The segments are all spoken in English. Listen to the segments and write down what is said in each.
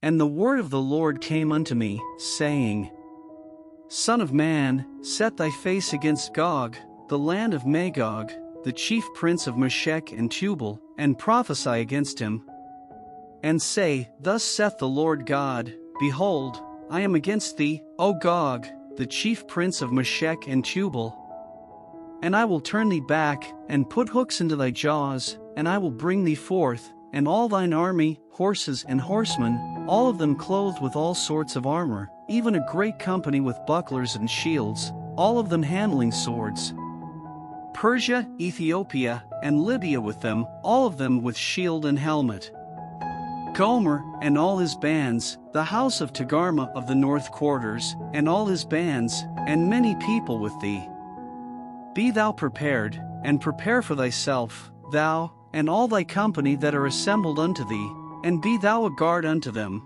And the word of the Lord came unto me, saying, Son of man, set thy face against Gog, the land of Magog, the chief prince of Meshech and Tubal, and prophesy against him. And say, Thus saith the Lord God, Behold, I am against thee, O Gog, the chief prince of Meshech and Tubal. And I will turn thee back, and put hooks into thy jaws, and I will bring thee forth, and all thine army, horses and horsemen, all of them clothed with all sorts of armor, even a great company with bucklers and shields, all of them handling swords. Persia, Ethiopia, and Libya with them, all of them with shield and helmet. Gomer, and all his bands, the house of Togarmah of the north quarters, and all his bands, and many people with thee. Be thou prepared, and prepare for thyself, thou, and all thy company that are assembled unto thee, and be thou a guard unto them.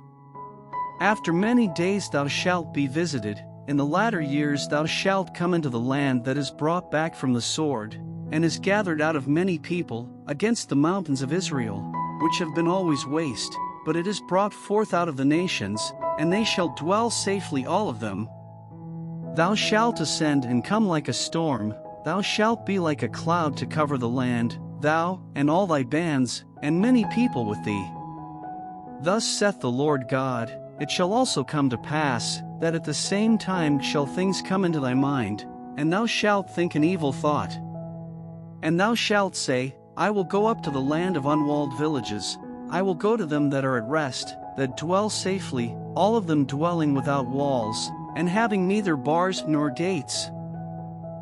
After many days thou shalt be visited, in the latter years thou shalt come into the land that is brought back from the sword, and is gathered out of many people, against the mountains of Israel, which have been always waste, but it is brought forth out of the nations, and they shall dwell safely all of them. Thou shalt ascend and come like a storm, thou shalt be like a cloud to cover the land, thou, and all thy bands, and many people with thee. Thus saith the Lord God, It shall also come to pass, that at the same time shall things come into thy mind, and thou shalt think an evil thought. And thou shalt say, I will go up to the land of unwalled villages, I will go to them that are at rest, that dwell safely, all of them dwelling without walls, and having neither bars nor gates.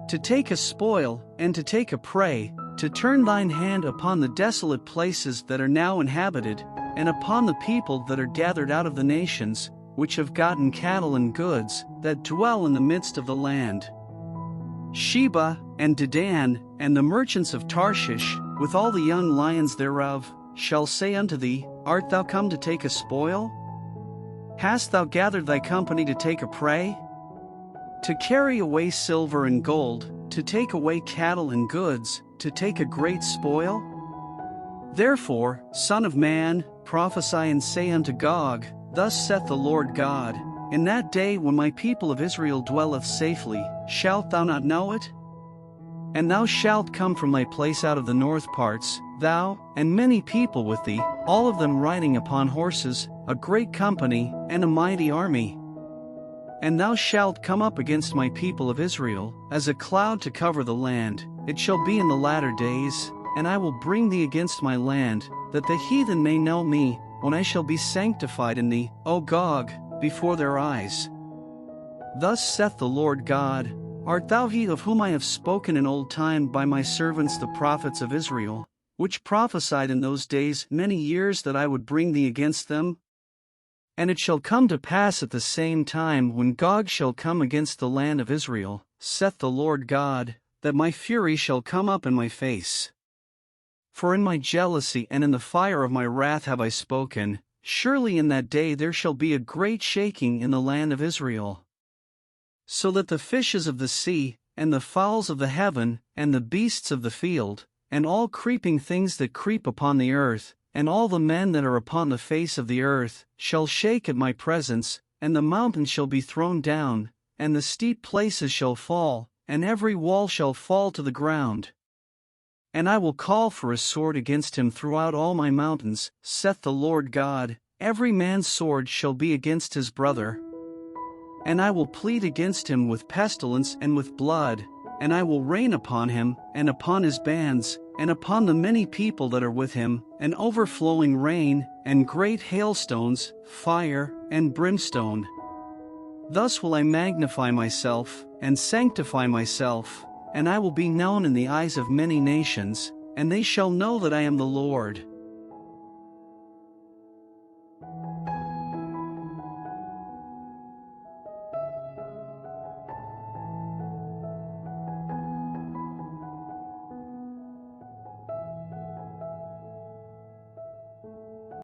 To take a spoil, and to take a prey, to turn thine hand upon the desolate places that are now inhabited, and upon the people that are gathered out of the nations, which have gotten cattle and goods, that dwell in the midst of the land. Sheba, and Dedan, and the merchants of Tarshish, with all the young lions thereof, shall say unto thee, Art thou come to take a spoil? Hast thou gathered thy company to take a prey? To carry away silver and gold, to take away cattle and goods, to take a great spoil? Therefore, Son of man, prophesy and say unto Gog, Thus saith the Lord God, In that day when my people of Israel dwelleth safely, shalt thou not know it? And thou shalt come from thy place out of the north parts, thou, and many people with thee, all of them riding upon horses, a great company, and a mighty army. And thou shalt come up against my people of Israel, as a cloud to cover the land. It shall be in the latter days, and I will bring thee against my land, that the heathen may know me, when I shall be sanctified in thee, O Gog, before their eyes. Thus saith the Lord God, Art thou he of whom I have spoken in old time by my servants the prophets of Israel, which prophesied in those days many years that I would bring thee against them? And it shall come to pass at the same time when Gog shall come against the land of Israel, saith the Lord God, that my fury shall come up in my face. For in my jealousy and in the fire of my wrath have I spoken, surely in that day there shall be a great shaking in the land of Israel. So that the fishes of the sea, and the fowls of the heaven, and the beasts of the field, and all creeping things that creep upon the earth, and all the men that are upon the face of the earth, shall shake at my presence, and the mountains shall be thrown down, and the steep places shall fall, and every wall shall fall to the ground. And I will call for a sword against him throughout all my mountains, saith the Lord God, every man's sword shall be against his brother. And I will plead against him with pestilence and with blood, and I will rain upon him, and upon his bands, and upon the many people that are with him, an overflowing rain, and great hailstones, fire, and brimstone. Thus will I magnify myself, and sanctify myself, and I will be known in the eyes of many nations, and they shall know that I am the Lord.